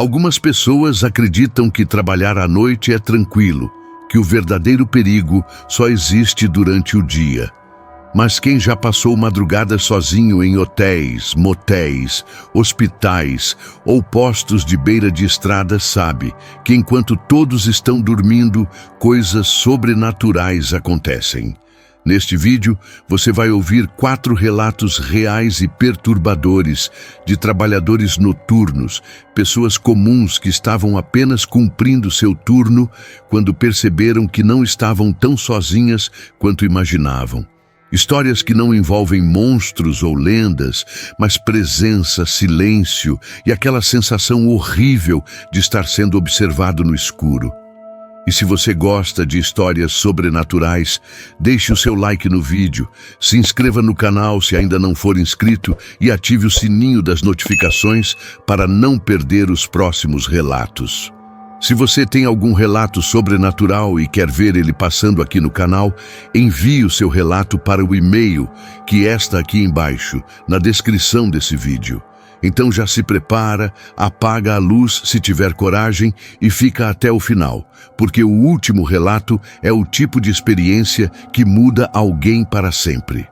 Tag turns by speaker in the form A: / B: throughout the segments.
A: Algumas pessoas acreditam que trabalhar à noite é tranquilo, que o verdadeiro perigo só existe durante o dia. Mas quem já passou madrugadas sozinho em hotéis, motéis, hospitais ou postos de beira de estrada sabe que enquanto todos estão dormindo, coisas sobrenaturais acontecem. Neste vídeo, você vai ouvir 4 relatos reais e perturbadores de trabalhadores noturnos, pessoas comuns que estavam apenas cumprindo seu turno quando perceberam que não estavam tão sozinhas quanto imaginavam. Histórias que não envolvem monstros ou lendas, mas presença, silêncio e aquela sensação horrível de estar sendo observado no escuro. E se você gosta de histórias sobrenaturais, deixe o seu like no vídeo, se inscreva no canal se ainda não for inscrito e ative o sininho das notificações para não perder os próximos relatos. Se você tem algum relato sobrenatural e quer ver ele passando aqui no canal, envie o seu relato para o e-mail que está aqui embaixo, na descrição desse vídeo. Então já se prepara, apaga a luz se tiver coragem e fica até o final, porque o último relato é o tipo de experiência que muda alguém para sempre.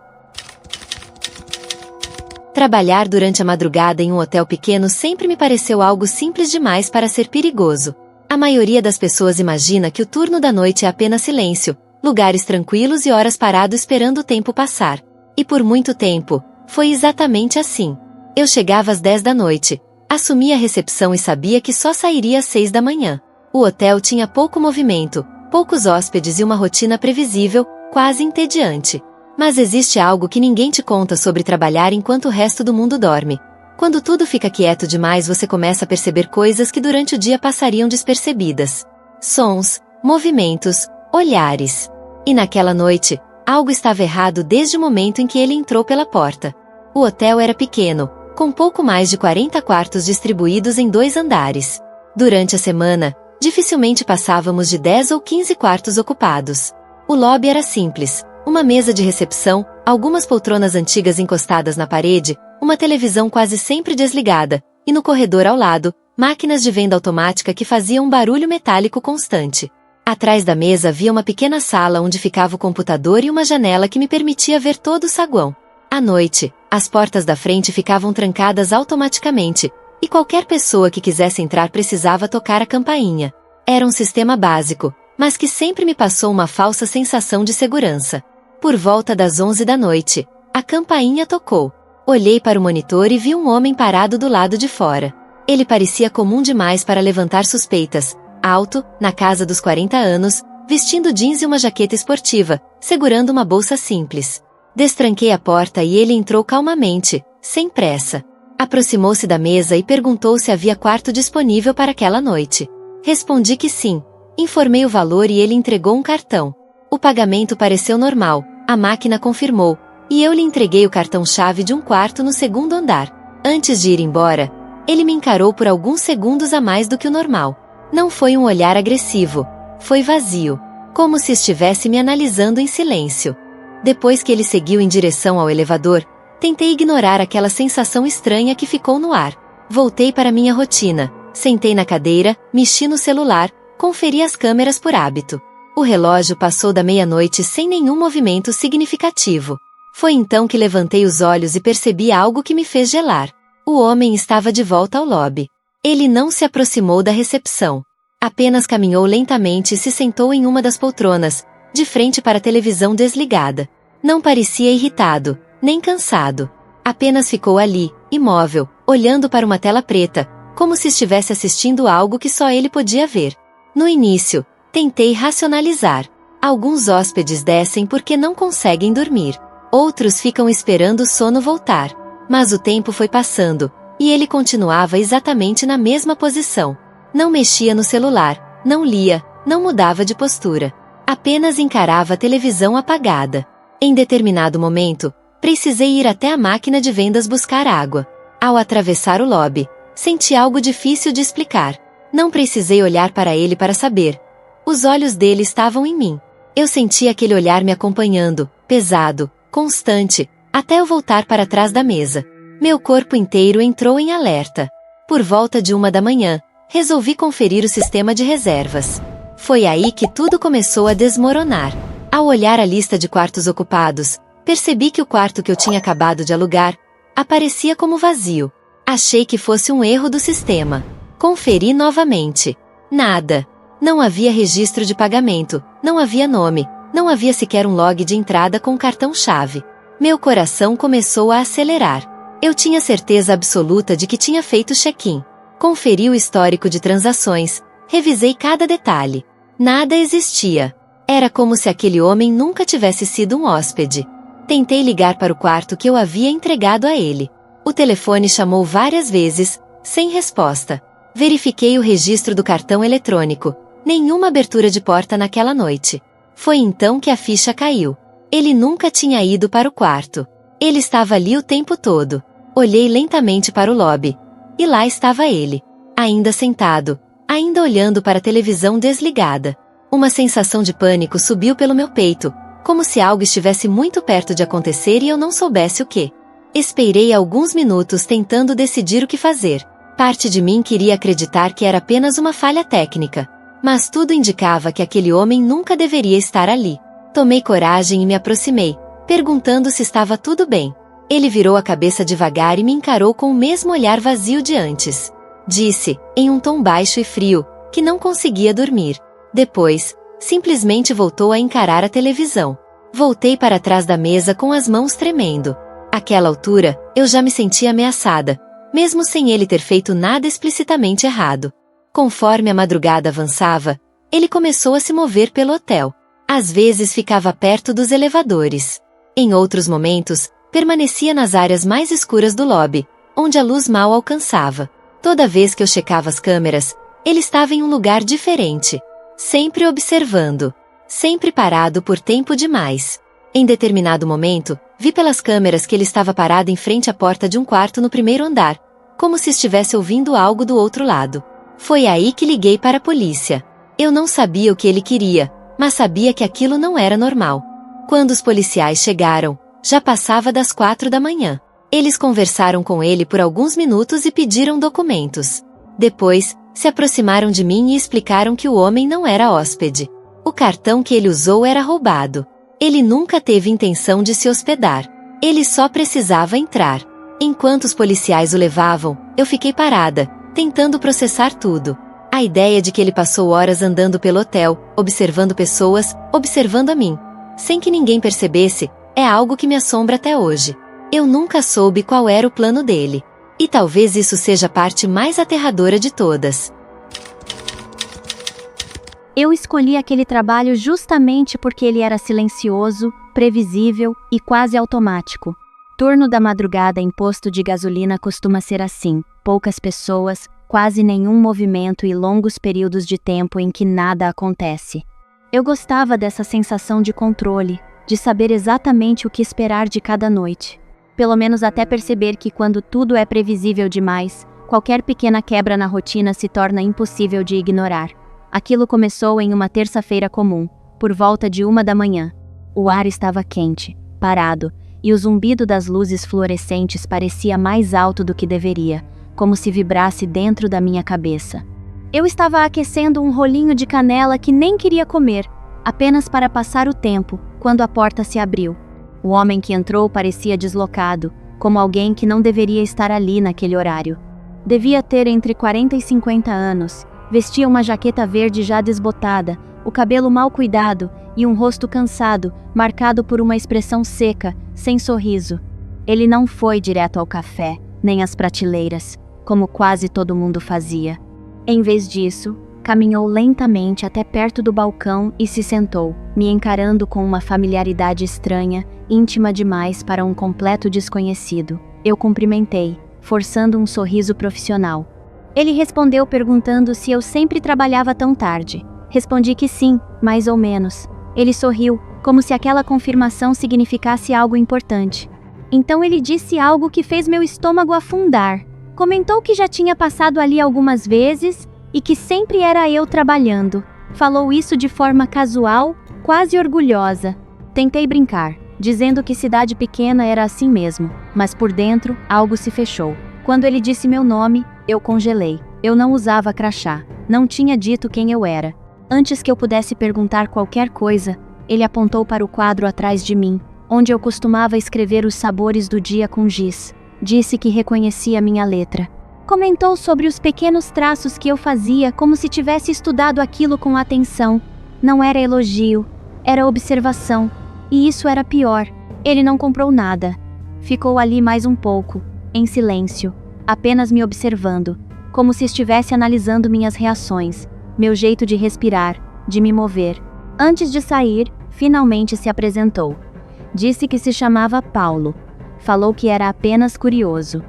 B: Trabalhar durante a madrugada em um hotel pequeno sempre me pareceu algo simples demais para ser perigoso. A maioria das pessoas imagina que o turno da noite é apenas silêncio, lugares tranquilos e horas parado esperando o tempo passar. E por muito tempo, foi exatamente assim. Eu chegava às 10 da noite, assumia a recepção e sabia que só sairia às 6 da manhã. O hotel tinha pouco movimento, poucos hóspedes e uma rotina previsível, quase entediante. Mas existe algo que ninguém te conta sobre trabalhar enquanto o resto do mundo dorme. Quando tudo fica quieto demais, você começa a perceber coisas que durante o dia passariam despercebidas. Sons, movimentos, olhares. E naquela noite, algo estava errado desde o momento em que ele entrou pela porta. O hotel era pequeno, com pouco mais de 40 quartos distribuídos em 2 andares. Durante a semana, dificilmente passávamos de 10 ou 15 quartos ocupados. O lobby era simples, uma mesa de recepção, algumas poltronas antigas encostadas na parede, uma televisão quase sempre desligada, e no corredor ao lado, máquinas de venda automática que faziam um barulho metálico constante. Atrás da mesa havia uma pequena sala onde ficava o computador e uma janela que me permitia ver todo o saguão. À noite, as portas da frente ficavam trancadas automaticamente, e qualquer pessoa que quisesse entrar precisava tocar a campainha. Era um sistema básico, mas que sempre me passou uma falsa sensação de segurança. Por volta das 11 da noite, a campainha tocou. Olhei para o monitor e vi um homem parado do lado de fora. Ele parecia comum demais para levantar suspeitas. Alto, na casa dos 40 anos, vestindo jeans e uma jaqueta esportiva, segurando uma bolsa simples. Destranquei a porta e ele entrou calmamente, sem pressa. Aproximou-se da mesa e perguntou se havia quarto disponível para aquela noite. Respondi que sim. Informei o valor e ele entregou um cartão. O pagamento pareceu normal, a máquina confirmou, e eu lhe entreguei o cartão-chave de um quarto no 2º andar. Antes de ir embora, ele me encarou por alguns segundos a mais do que o normal. Não foi um olhar agressivo, foi vazio, como se estivesse me analisando em silêncio. Depois que ele seguiu em direção ao elevador, tentei ignorar aquela sensação estranha que ficou no ar. Voltei para minha rotina, sentei na cadeira, mexi no celular, conferi as câmeras por hábito. O relógio passou da meia-noite sem nenhum movimento significativo. Foi então que levantei os olhos e percebi algo que me fez gelar. O homem estava de volta ao lobby. Ele não se aproximou da recepção. Apenas caminhou lentamente e se sentou em uma das poltronas, de frente para a televisão desligada. Não parecia irritado, nem cansado. Apenas ficou ali, imóvel, olhando para uma tela preta, como se estivesse assistindo algo que só ele podia ver. No início, tentei racionalizar. Alguns hóspedes descem porque não conseguem dormir. Outros ficam esperando o sono voltar. Mas o tempo foi passando, e ele continuava exatamente na mesma posição. Não mexia no celular, não lia, não mudava de postura. Apenas encarava a televisão apagada. Em determinado momento, precisei ir até a máquina de vendas buscar água. Ao atravessar o lobby, senti algo difícil de explicar. Não precisei olhar para ele para saber. Os olhos dele estavam em mim. Eu senti aquele olhar me acompanhando, pesado, constante, até eu voltar para trás da mesa. Meu corpo inteiro entrou em alerta. Por volta de 1 da manhã, Resolvi conferir o sistema de reservas. Foi aí que tudo começou a desmoronar. Ao olhar a lista de quartos ocupados, percebi que o quarto que eu tinha acabado de alugar aparecia como vazio. Achei que fosse um erro do sistema. Conferi novamente. Nada. Não havia registro de pagamento, não havia nome, não havia sequer um log de entrada com cartão-chave. Meu coração começou a acelerar. Eu tinha certeza absoluta de que tinha feito check-in. Conferi o histórico de transações, revisei cada detalhe. Nada existia. Era como se aquele homem nunca tivesse sido um hóspede. Tentei ligar para o quarto que eu havia entregado a ele. O telefone chamou várias vezes, sem resposta. Verifiquei o registro do cartão eletrônico. Nenhuma abertura de porta naquela noite. Foi então que a ficha caiu. Ele nunca tinha ido para o quarto. Ele estava ali o tempo todo. Olhei lentamente para o lobby. E lá estava ele. Ainda sentado, ainda olhando para a televisão desligada. Uma sensação de pânico subiu pelo meu peito, como se algo estivesse muito perto de acontecer e eu não soubesse o que. Esperei alguns minutos tentando decidir o que fazer. Parte de mim queria acreditar que era apenas uma falha técnica. Mas tudo indicava que aquele homem nunca deveria estar ali. Tomei coragem e me aproximei, perguntando se estava tudo bem. Ele virou a cabeça devagar e me encarou com o mesmo olhar vazio de antes. Disse, em um tom baixo e frio, que não conseguia dormir. Depois, simplesmente voltou a encarar a televisão. Voltei para trás da mesa com as mãos tremendo. Àquela altura, eu já me sentia ameaçada, mesmo sem ele ter feito nada explicitamente errado. Conforme a madrugada avançava, ele começou a se mover pelo hotel. Às vezes ficava perto dos elevadores. Em outros momentos, permanecia nas áreas mais escuras do lobby, onde a luz mal alcançava. Toda vez que eu checava as câmeras, ele estava em um lugar diferente. Sempre observando. Sempre parado por tempo demais. Em determinado momento, vi pelas câmeras que ele estava parado em frente à porta de um quarto no primeiro andar, como se estivesse ouvindo algo do outro lado. Foi aí que liguei para a polícia. Eu não sabia o que ele queria, mas sabia que aquilo não era normal. Quando os policiais chegaram, já passava das 4 da manhã. Eles conversaram com ele por alguns minutos e pediram documentos. Depois, se aproximaram de mim e explicaram que o homem não era hóspede. O cartão que ele usou era roubado. Ele nunca teve intenção de se hospedar. Ele só precisava entrar. Enquanto os policiais o levavam, eu fiquei parada, tentando processar tudo. A ideia de que ele passou horas andando pelo hotel, observando pessoas, observando a mim, sem que ninguém percebesse, é algo que me assombra até hoje. Eu nunca soube qual era o plano dele. E talvez isso seja a parte mais aterradora de todas.
C: Eu escolhi aquele trabalho justamente porque ele era silencioso, previsível e quase automático. Turno da madrugada em posto de gasolina costuma ser assim: poucas pessoas, quase nenhum movimento e longos períodos de tempo em que nada acontece. Eu gostava dessa sensação de controle, de saber exatamente o que esperar de cada noite. Pelo menos até perceber que quando tudo é previsível demais, qualquer pequena quebra na rotina se torna impossível de ignorar. Aquilo começou em uma terça-feira comum, por volta de 1 da manhã. O ar estava quente, parado, e o zumbido das luzes fluorescentes parecia mais alto do que deveria, como se vibrasse dentro da minha cabeça. Eu estava aquecendo um rolinho de canela que nem queria comer, apenas para passar o tempo, quando a porta se abriu. O homem que entrou parecia deslocado, como alguém que não deveria estar ali naquele horário. Devia ter entre 40 e 50 anos, vestia uma jaqueta verde já desbotada, o cabelo mal cuidado e um rosto cansado, marcado por uma expressão seca, sem sorriso. Ele não foi direto ao café, nem às prateleiras, como quase todo mundo fazia. Em vez disso, caminhou lentamente até perto do balcão e se sentou, me encarando com uma familiaridade estranha, íntima demais para um completo desconhecido. Eu cumprimentei, forçando um sorriso profissional. Ele respondeu perguntando se eu sempre trabalhava tão tarde. Respondi que sim, mais ou menos. Ele sorriu, como se aquela confirmação significasse algo importante. Então ele disse algo que fez meu estômago afundar. Comentou que já tinha passado ali algumas vezes e que sempre era eu trabalhando. Falou isso de forma casual, quase orgulhosa. Tentei brincar, dizendo que cidade pequena era assim mesmo, mas por dentro algo se fechou. Quando ele disse meu nome, eu congelei. Eu não usava crachá, não tinha dito quem eu era. Antes que eu pudesse perguntar qualquer coisa, ele apontou para o quadro atrás de mim, onde eu costumava escrever os sabores do dia com giz. Disse que reconhecia minha letra. Comentou sobre os pequenos traços que eu fazia como se tivesse estudado aquilo com atenção. Não era elogio, era observação. E isso era pior. Ele não comprou nada. Ficou ali mais um pouco, em silêncio, apenas me observando, como se estivesse analisando minhas reações, meu jeito de respirar, de me mover. Antes de sair, finalmente se apresentou. Disse que se chamava Paulo. Falou que era apenas curioso.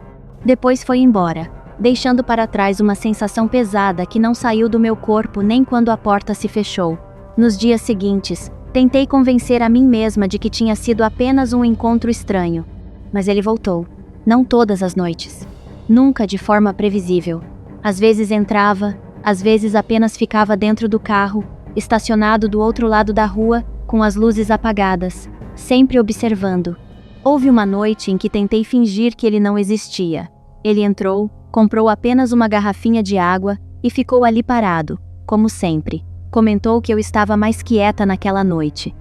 C: Depois foi embora, deixando para trás uma sensação pesada que não saiu do meu corpo nem quando a porta se fechou. Nos dias seguintes, tentei convencer a mim mesma de que tinha sido apenas um encontro estranho. Mas ele voltou. Não todas as noites. Nunca de forma previsível. Às vezes entrava, às vezes apenas ficava dentro do carro, estacionado do outro lado da rua, com as luzes apagadas, sempre observando. Houve uma noite em que tentei fingir que ele não existia. Ele entrou, comprou apenas uma garrafinha de água e ficou ali parado, como sempre. Comentou que eu estava mais quieta naquela noite.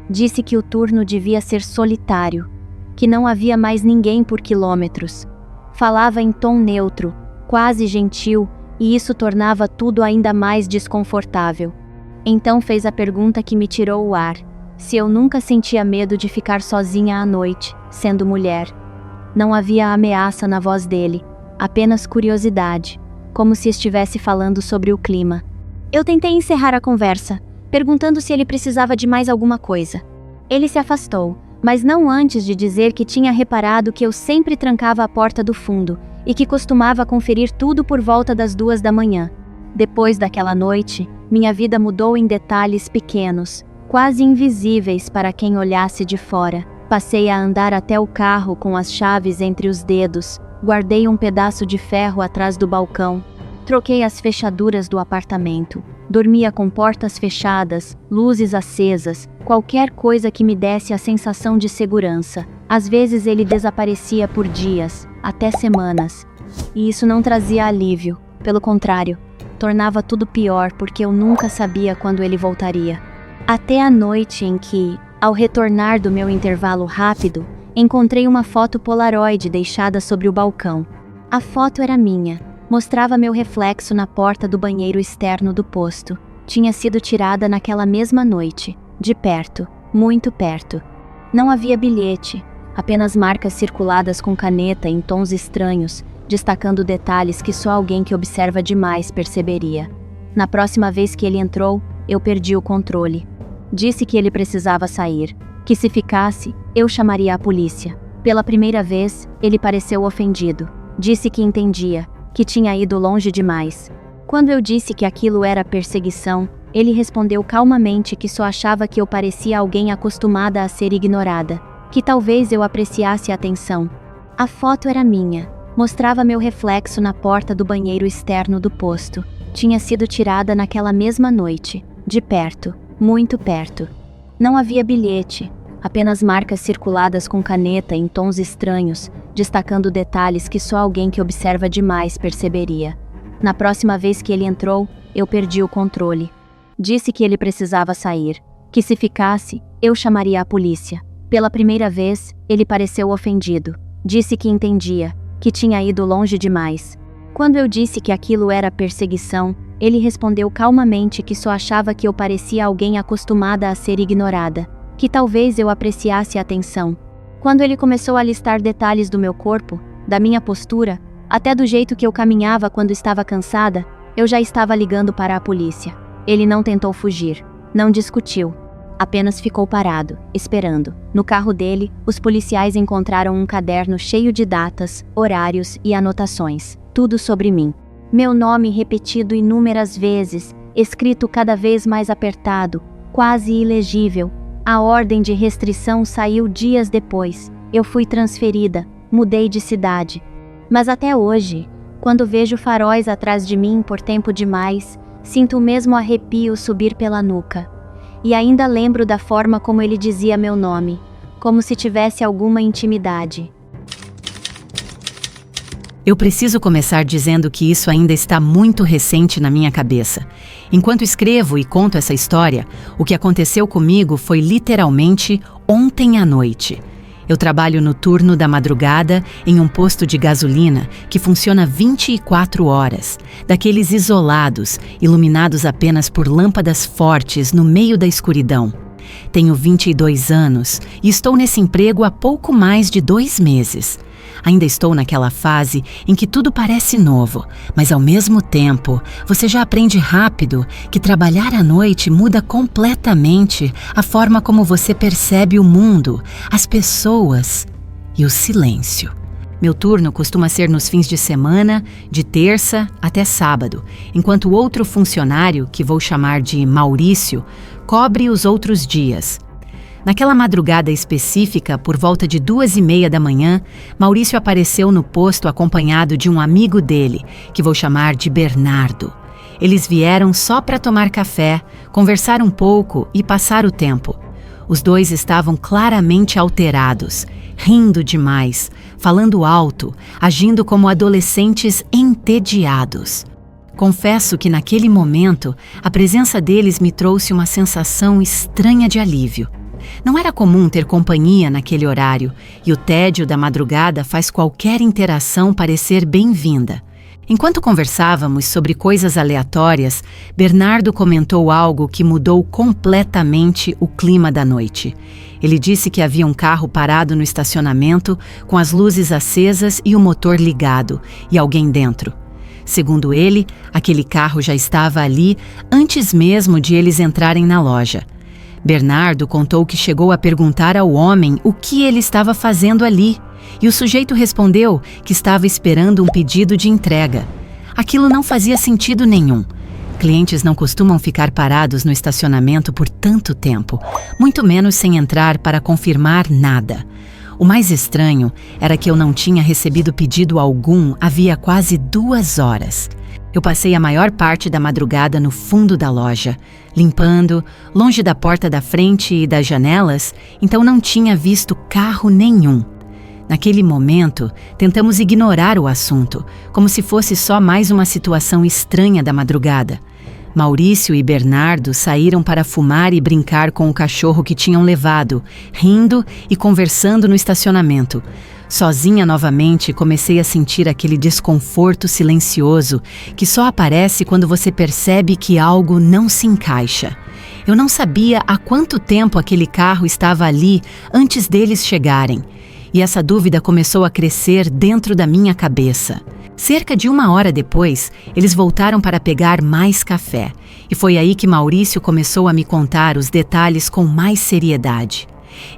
C: Disse que o turno devia ser solitário, que não havia mais ninguém por quilômetros. Falava em tom neutro, quase gentil, e isso tornava tudo ainda mais desconfortável. Então fez a pergunta que me tirou o ar: se eu nunca sentia medo de ficar sozinha à noite, sendo mulher. Não havia ameaça na voz dele, apenas curiosidade, como se estivesse falando sobre o clima. Eu tentei encerrar a conversa, perguntando se ele precisava de mais alguma coisa. Ele se afastou, mas não antes de dizer que tinha reparado que eu sempre trancava a porta do fundo e que costumava conferir tudo por volta das 2 da manhã. Depois daquela noite, minha vida mudou em detalhes pequenos, quase invisíveis para quem olhasse de fora. Passei a andar até o carro com as chaves entre os dedos, guardei um pedaço de ferro atrás do balcão, troquei as fechaduras do apartamento, dormia com portas fechadas, luzes acesas, qualquer coisa que me desse a sensação de segurança. Às vezes ele desaparecia por dias, até semanas. E isso não trazia alívio, pelo contrário, tornava tudo pior porque eu nunca sabia quando ele voltaria. Até a noite em que, ao retornar do meu intervalo rápido, encontrei uma foto Polaroid deixada sobre o balcão. A foto era minha. Mostrava meu reflexo na porta do banheiro externo do posto. Tinha sido tirada naquela mesma noite, de perto, muito perto. Não havia bilhete, apenas marcas circuladas com caneta em tons estranhos, destacando detalhes que só alguém que observa demais perceberia. Na próxima vez que ele entrou, eu perdi o controle. Disse que ele precisava sair, que se ficasse, eu chamaria a polícia. Pela primeira vez, ele pareceu ofendido. Disse que entendia, que tinha ido longe demais. Quando eu disse que aquilo era perseguição, ele respondeu calmamente que só achava que eu parecia alguém acostumada a ser ignorada, que talvez eu apreciasse a atenção. A foto era minha, mostrava meu reflexo na porta do banheiro externo do posto. Tinha sido tirada naquela mesma noite, de perto, muito perto. Não havia bilhete, apenas marcas circuladas com caneta em tons estranhos, destacando detalhes que só alguém que observa demais perceberia. Na próxima vez que ele entrou, eu perdi o controle. Disse que ele precisava sair, que se ficasse, eu chamaria a polícia. Pela primeira vez, ele pareceu ofendido. Disse que entendia, que tinha ido longe demais. Quando eu disse que aquilo era perseguição, ele respondeu calmamente que só achava que eu parecia alguém acostumada a ser ignorada, que talvez eu apreciasse a atenção. Quando ele começou a listar detalhes do meu corpo, da minha postura, até do jeito que eu caminhava quando estava cansada, eu já estava ligando para a polícia. Ele não tentou fugir, não discutiu, apenas ficou parado, esperando. No carro dele, os policiais encontraram um caderno cheio de datas, horários e anotações, tudo sobre mim. Meu nome repetido inúmeras vezes, escrito cada vez mais apertado, quase ilegível. A ordem de restrição saiu dias depois. Eu fui transferida, mudei de cidade. Mas até hoje, quando vejo faróis atrás de mim por tempo demais, sinto o mesmo arrepio subir pela nuca. E ainda lembro da forma como ele dizia meu nome, como se tivesse alguma intimidade.
D: Eu preciso começar dizendo que isso ainda está muito recente na minha cabeça. Enquanto escrevo e conto essa história, o que aconteceu comigo foi literalmente ontem à noite. Eu trabalho no turno da madrugada em um posto de gasolina que funciona 24 horas, daqueles isolados, iluminados apenas por lâmpadas fortes no meio da escuridão. Tenho 22 anos e estou nesse emprego há pouco mais de 2 meses. Ainda estou naquela fase em que tudo parece novo, mas ao mesmo tempo, você já aprende rápido que trabalhar à noite muda completamente a forma como você percebe o mundo, as pessoas e o silêncio. Meu turno costuma ser nos fins de semana, de terça até sábado, enquanto o outro funcionário, que vou chamar de Maurício, cobre os outros dias. Naquela madrugada específica, por volta de 2h30 da manhã, Maurício apareceu no posto acompanhado de um amigo dele, que vou chamar de Bernardo. Eles vieram só para tomar café, conversar um pouco e passar o tempo. Os dois estavam claramente alterados, rindo demais, falando alto, agindo como adolescentes entediados. Confesso que naquele momento, a presença deles me trouxe uma sensação estranha de alívio. Não era comum ter companhia naquele horário, e o tédio da madrugada faz qualquer interação parecer bem-vinda. Enquanto conversávamos sobre coisas aleatórias, Bernardo comentou algo que mudou completamente o clima da noite. Ele disse que havia um carro parado no estacionamento, com as luzes acesas e o motor ligado, e alguém dentro. Segundo ele, aquele carro já estava ali antes mesmo de eles entrarem na loja. Bernardo contou que chegou a perguntar ao homem o que ele estava fazendo ali, e o sujeito respondeu que estava esperando um pedido de entrega. Aquilo não fazia sentido nenhum. Clientes não costumam ficar parados no estacionamento por tanto tempo, muito menos sem entrar para confirmar nada. O mais estranho era que eu não tinha recebido pedido algum havia quase 2 horas. Eu passei a maior parte da madrugada no fundo da loja, limpando, longe da porta da frente e das janelas, então não tinha visto carro nenhum. Naquele momento, tentamos ignorar o assunto, como se fosse só mais uma situação estranha da madrugada. Maurício e Bernardo saíram para fumar e brincar com o cachorro que tinham levado, rindo e conversando no estacionamento. Sozinha novamente, comecei a sentir aquele desconforto silencioso que só aparece quando você percebe que algo não se encaixa. Eu não sabia há quanto tempo aquele carro estava ali antes deles chegarem. E essa dúvida começou a crescer dentro da minha cabeça. Cerca de 1 hora depois, eles voltaram para pegar mais café. E foi aí que Maurício começou a me contar os detalhes com mais seriedade.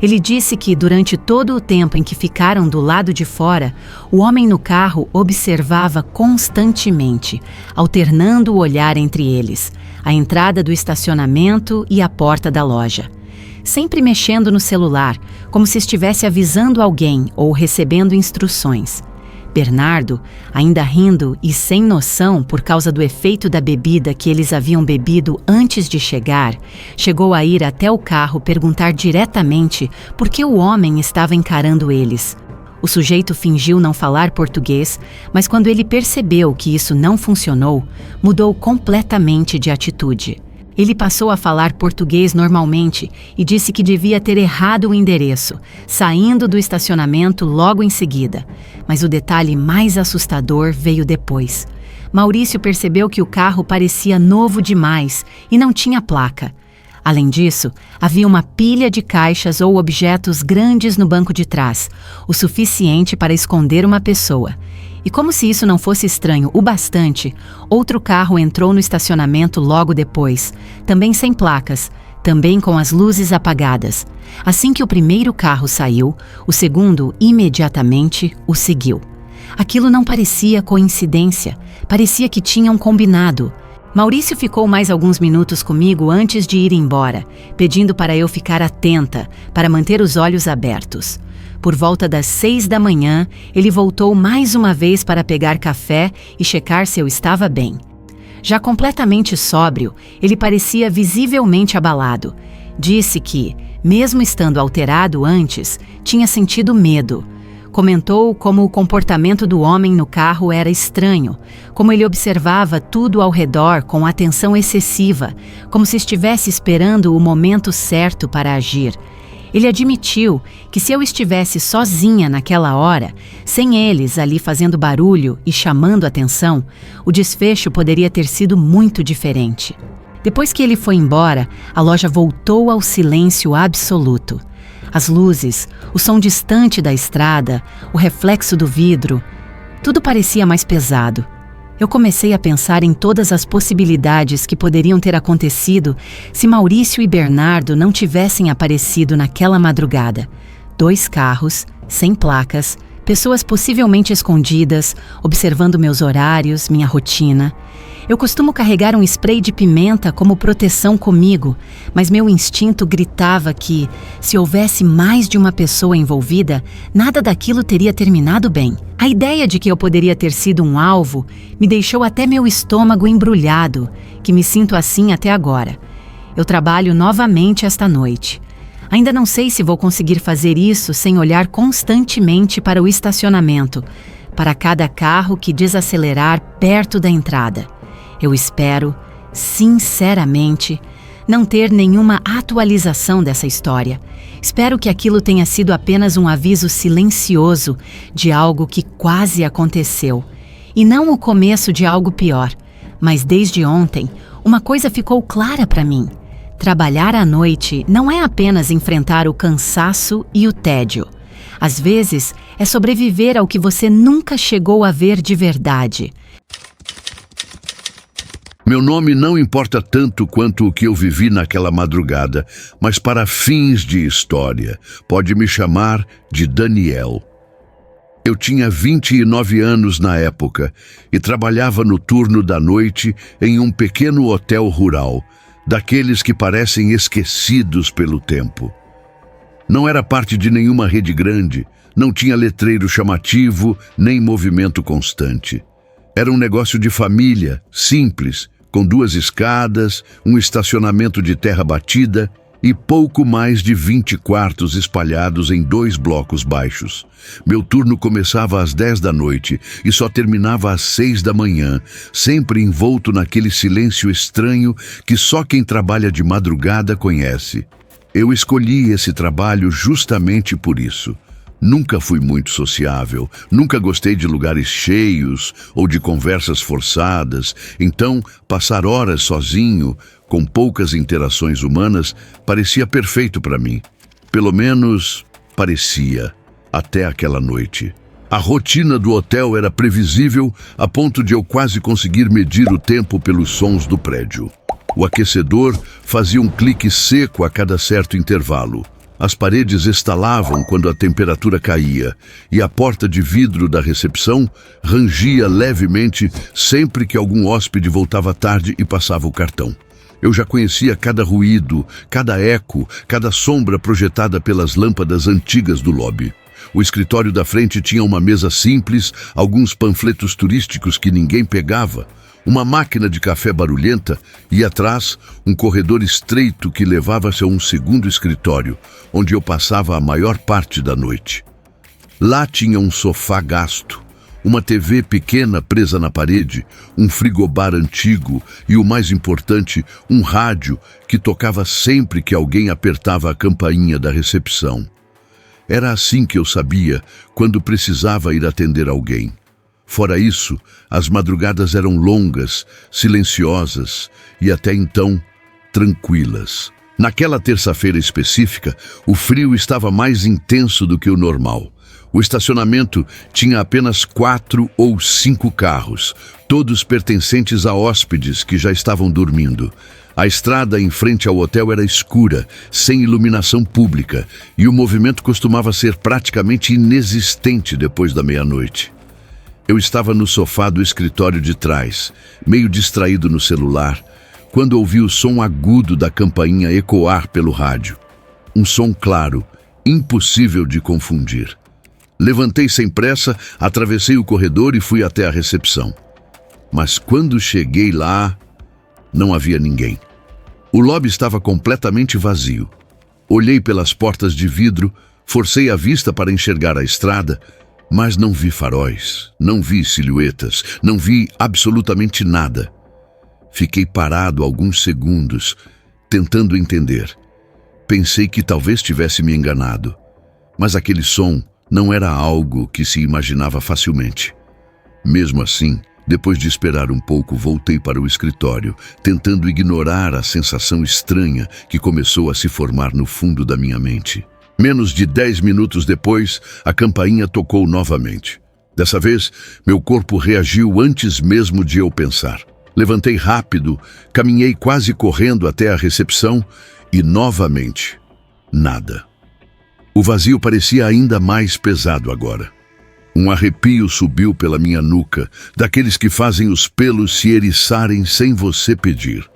D: Ele disse que durante todo o tempo em que ficaram do lado de fora, o homem no carro observava constantemente, alternando o olhar entre eles, a entrada do estacionamento e a porta da loja. Sempre mexendo no celular, como se estivesse avisando alguém ou recebendo instruções. Bernardo, ainda rindo e sem noção por causa do efeito da bebida que eles haviam bebido antes de chegar, chegou a ir até o carro perguntar diretamente por que o homem estava encarando eles. O sujeito fingiu não falar português, mas quando ele percebeu que isso não funcionou, mudou completamente de atitude. Ele passou a falar português normalmente e disse que devia ter errado o endereço, saindo do estacionamento logo em seguida. Mas o detalhe mais assustador veio depois. Maurício percebeu que o carro parecia novo demais e não tinha placa. Além disso, havia uma pilha de caixas ou objetos grandes no banco de trás, o suficiente para esconder uma pessoa. E como se isso não fosse estranho o bastante, outro carro entrou no estacionamento logo depois, também sem placas, também com as luzes apagadas. Assim que o primeiro carro saiu, o segundo imediatamente o seguiu. Aquilo não parecia coincidência, parecia que tinham combinado. Maurício ficou mais alguns minutos comigo antes de ir embora, pedindo para eu ficar atenta, para manter os olhos abertos. Por volta das 6 da manhã, ele voltou mais uma vez para pegar café e checar se eu estava bem. Já completamente sóbrio, ele parecia visivelmente abalado. Disse que, mesmo estando alterado antes, tinha sentido medo. Comentou como o comportamento do homem no carro era estranho, como ele observava tudo ao redor com atenção excessiva, como se estivesse esperando o momento certo para agir. Ele admitiu que se eu estivesse sozinha naquela hora, sem eles ali fazendo barulho e chamando atenção, o desfecho poderia ter sido muito diferente. Depois que ele foi embora, a loja voltou ao silêncio absoluto. As luzes, o som distante da estrada, o reflexo do vidro, tudo parecia mais pesado. Eu comecei a pensar em todas as possibilidades que poderiam ter acontecido se Maurício e Bernardo não tivessem aparecido naquela madrugada. 2 carros, sem placas, pessoas possivelmente escondidas, observando meus horários, minha rotina. Eu costumo carregar um spray de pimenta como proteção comigo, mas meu instinto gritava que, se houvesse mais de uma pessoa envolvida, nada daquilo teria terminado bem. A ideia de que eu poderia ter sido um alvo me deixou até meu estômago embrulhado, que me sinto assim até agora. Eu trabalho novamente esta noite. Ainda não sei se vou conseguir fazer isso sem olhar constantemente para o estacionamento, para cada carro que desacelerar perto da entrada. Eu espero, sinceramente, não ter nenhuma atualização dessa história. Espero que aquilo tenha sido apenas um aviso silencioso de algo que quase aconteceu, e não o começo de algo pior. Mas desde ontem, uma coisa ficou clara para mim. Trabalhar à noite não é apenas enfrentar o cansaço e o tédio. Às vezes, é sobreviver ao que você nunca chegou a ver de verdade.
A: Meu nome não importa tanto quanto o que eu vivi naquela madrugada, mas para fins de história, pode me chamar de Daniel. Eu tinha 29 anos na época e trabalhava no turno da noite em um pequeno hotel rural, daqueles que parecem esquecidos pelo tempo. Não era parte de nenhuma rede grande, não tinha letreiro chamativo, nem movimento constante. Era um negócio de família, simples, com 2 escadas, um estacionamento de terra batida e pouco mais de 20 quartos espalhados em 2 blocos baixos. Meu turno começava às 10 da noite e só terminava às 6 da manhã, sempre envolto naquele silêncio estranho que só quem trabalha de madrugada conhece. Eu escolhi esse trabalho justamente por isso. Nunca fui muito sociável, nunca gostei de lugares cheios ou de conversas forçadas, então passar horas sozinho, com poucas interações humanas, parecia perfeito para mim. Pelo menos parecia, até aquela noite. A rotina do hotel era previsível a ponto de eu quase conseguir medir o tempo pelos sons do prédio. O aquecedor fazia um clique seco a cada certo intervalo. As paredes estalavam quando a temperatura caía e a porta de vidro da recepção rangia levemente sempre que algum hóspede voltava tarde e passava o cartão. Eu já conhecia cada ruído, cada eco, cada sombra projetada pelas lâmpadas antigas do lobby. O escritório da frente tinha uma mesa simples, alguns panfletos turísticos que ninguém pegava, uma máquina de café barulhenta e atrás um corredor estreito que levava-se a um segundo escritório, onde eu passava a maior parte da noite. Lá tinha um sofá gasto, uma TV pequena presa na parede, um frigobar antigo e, o mais importante, um rádio que tocava sempre que alguém apertava a campainha da recepção. Era assim que eu sabia quando precisava ir atender alguém. Fora isso, as madrugadas eram longas, silenciosas e até então tranquilas. Naquela terça-feira específica, o frio estava mais intenso do que o normal. O estacionamento tinha apenas 4 ou 5 carros, todos pertencentes a hóspedes que já estavam dormindo. A estrada em frente ao hotel era escura, sem iluminação pública, e o movimento costumava ser praticamente inexistente depois da meia-noite. Eu estava no sofá do escritório de trás, meio distraído no celular, quando ouvi o som agudo da campainha ecoar pelo rádio. Um som claro, impossível de confundir. Levantei sem pressa, atravessei o corredor e fui até a recepção. Mas quando cheguei lá, não havia ninguém. O lobby estava completamente vazio. Olhei pelas portas de vidro, Forcei a vista para enxergar a estrada, mas não vi faróis, não vi silhuetas, não vi absolutamente nada. Fiquei parado alguns segundos, tentando entender. Pensei que talvez tivesse me enganado, mas aquele som não era algo que se imaginava facilmente. Mesmo assim, depois de esperar um pouco, voltei para o escritório, tentando ignorar a sensação estranha que começou a se formar no fundo da minha mente. Menos de 10 minutos depois, a campainha tocou novamente. Dessa vez, meu corpo reagiu antes mesmo de eu pensar. Levantei rápido, caminhei quase correndo até a recepção e, novamente, nada. O vazio parecia ainda mais pesado agora. Um arrepio subiu pela minha nuca, daqueles que fazem os pelos se eriçarem sem você pedir.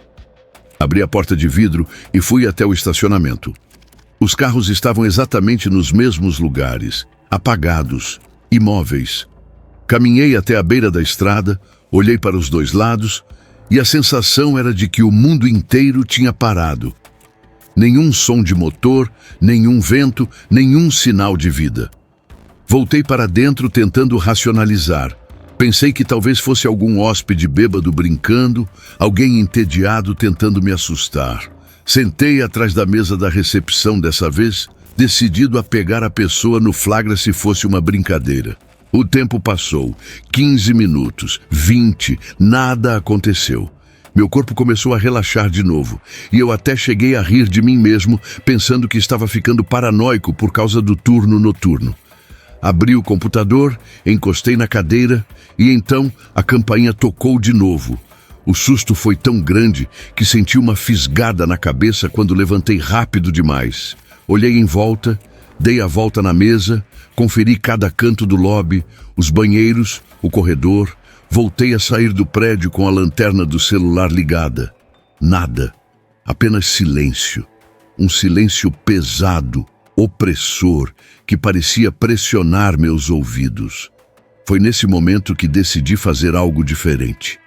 A: Abri a porta de vidro e fui até o estacionamento. Os carros estavam exatamente nos mesmos lugares, apagados, imóveis. Caminhei até a beira da estrada, olhei para os dois lados e a sensação era de que o mundo inteiro tinha parado. Nenhum som de motor, nenhum vento, nenhum sinal de vida. Voltei para dentro tentando racionalizar. Pensei que talvez fosse algum hóspede bêbado brincando, alguém entediado tentando me assustar. Sentei atrás da mesa da recepção dessa vez, decidido a pegar a pessoa no flagra se fosse uma brincadeira. O tempo passou, 15 minutos, 20, nada aconteceu. Meu corpo começou a relaxar de novo, e eu até cheguei a rir de mim mesmo, pensando que estava ficando paranoico por causa do turno noturno. Abri o computador, encostei na cadeira, e então a campainha tocou de novo. O susto foi tão grande que senti uma fisgada na cabeça quando levantei rápido demais. Olhei em volta, dei a volta na mesa, conferi cada canto do lobby, os banheiros, o corredor. Voltei a sair do prédio com a lanterna do celular ligada. Nada, apenas silêncio. Um silêncio pesado, opressor, que parecia pressionar meus ouvidos. Foi nesse momento que decidi fazer algo diferente.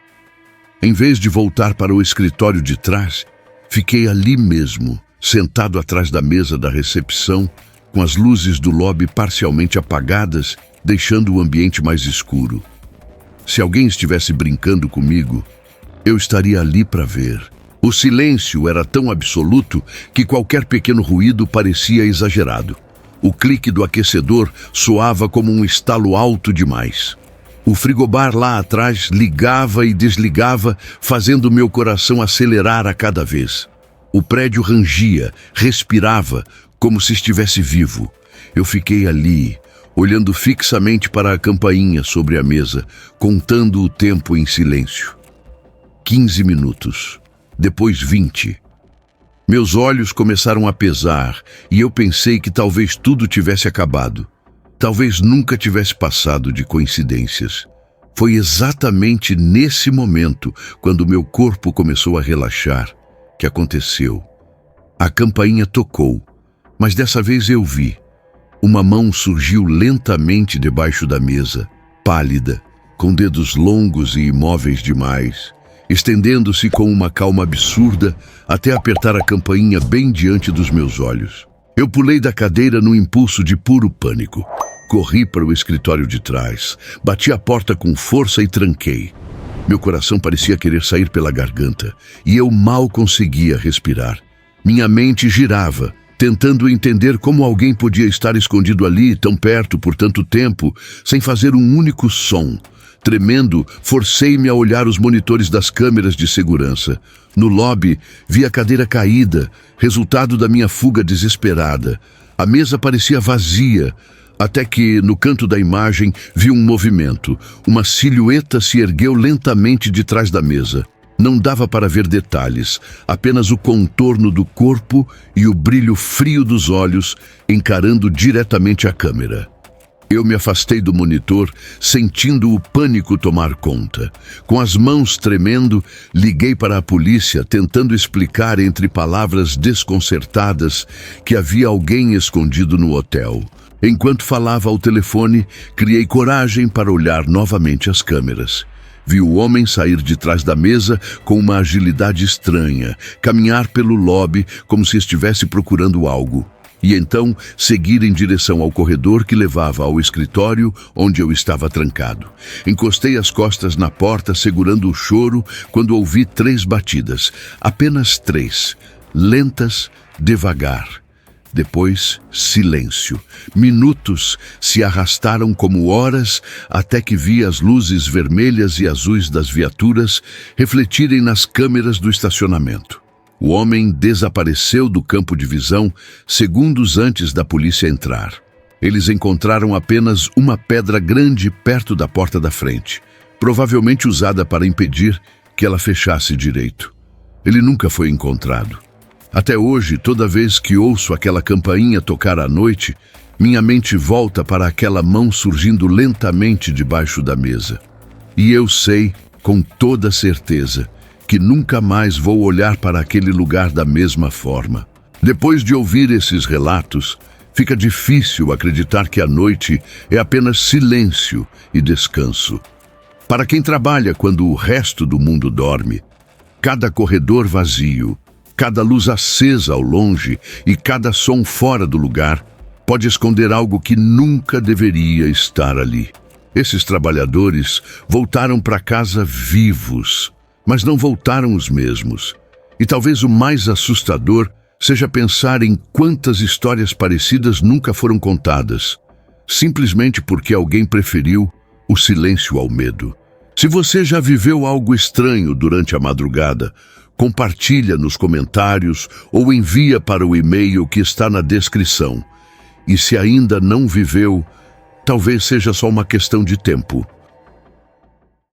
A: Em vez de voltar para o escritório de trás, fiquei ali mesmo, sentado atrás da mesa da recepção, com as luzes do lobby parcialmente apagadas, deixando o ambiente mais escuro. Se alguém estivesse brincando comigo, eu estaria ali para ver. O silêncio era tão absoluto que qualquer pequeno ruído parecia exagerado. O clique do aquecedor soava como um estalo alto demais. O frigobar lá atrás ligava e desligava, fazendo meu coração acelerar a cada vez. O prédio rangia, respirava, como se estivesse vivo. Eu fiquei ali, olhando fixamente para a campainha sobre a mesa, contando o tempo em silêncio. 15 minutos, depois 20. Meus olhos começaram a pesar e eu pensei que talvez tudo tivesse acabado. Talvez nunca tivesse passado de coincidências. Foi exatamente nesse momento, quando meu corpo começou a relaxar, que aconteceu. A campainha tocou, mas dessa vez eu vi. Uma mão surgiu lentamente debaixo da mesa, pálida, com dedos longos e imóveis demais, estendendo-se com uma calma absurda até apertar a campainha bem diante dos meus olhos. Eu pulei da cadeira num impulso de puro pânico. Corri para o escritório de trás, bati a porta com força e tranquei. Meu coração parecia querer sair pela garganta e eu mal conseguia respirar. Minha mente girava, tentando entender como alguém podia estar escondido ali, tão perto, por tanto tempo, sem fazer um único som. Tremendo, forcei-me a olhar os monitores das câmeras de segurança. No lobby, vi a cadeira caída, resultado da minha fuga desesperada. A mesa parecia vazia, até que, no canto da imagem, vi um movimento. Uma silhueta se ergueu lentamente de trás da mesa. Não dava para ver detalhes, apenas o contorno do corpo e o brilho frio dos olhos encarando diretamente a câmera. Eu me afastei do monitor, sentindo o pânico tomar conta. Com as mãos tremendo, liguei para a polícia, tentando explicar entre palavras desconcertadas que havia alguém escondido no hotel. Enquanto falava ao telefone, criei coragem para olhar novamente as câmeras. Vi o homem sair de trás da mesa com uma agilidade estranha, caminhar pelo lobby como se estivesse procurando algo. e então seguir em direção ao corredor que levava ao escritório onde eu estava trancado. Encostei as costas na porta, segurando o choro, quando ouvi 3 batidas. Apenas 3, lentas, devagar. Depois, silêncio. Minutos se arrastaram como horas até que vi as luzes vermelhas e azuis das viaturas refletirem nas câmeras do estacionamento. O homem desapareceu do campo de visão segundos antes da polícia entrar. Eles encontraram apenas uma pedra grande perto da porta da frente, provavelmente usada para impedir que ela fechasse direito. Ele nunca foi encontrado. Até hoje, toda vez que ouço aquela campainha tocar à noite, minha mente volta para aquela mão surgindo lentamente debaixo da mesa. E eu sei, com toda certeza, que nunca mais vou olhar para aquele lugar da mesma forma. Depois de ouvir esses relatos, fica difícil acreditar que a noite é apenas silêncio e descanso. Para quem trabalha quando o resto do mundo dorme, cada corredor vazio, cada luz acesa ao longe e cada som fora do lugar pode esconder algo que nunca deveria estar ali. Esses trabalhadores voltaram para casa vivos, mas não voltaram os mesmos. E talvez o mais assustador seja pensar em quantas histórias parecidas nunca foram contadas, simplesmente porque alguém preferiu o silêncio ao medo. Se você já viveu algo estranho durante a madrugada, compartilha nos comentários ou envia para o e-mail que está na descrição. E se ainda não viveu, talvez seja só uma questão de tempo.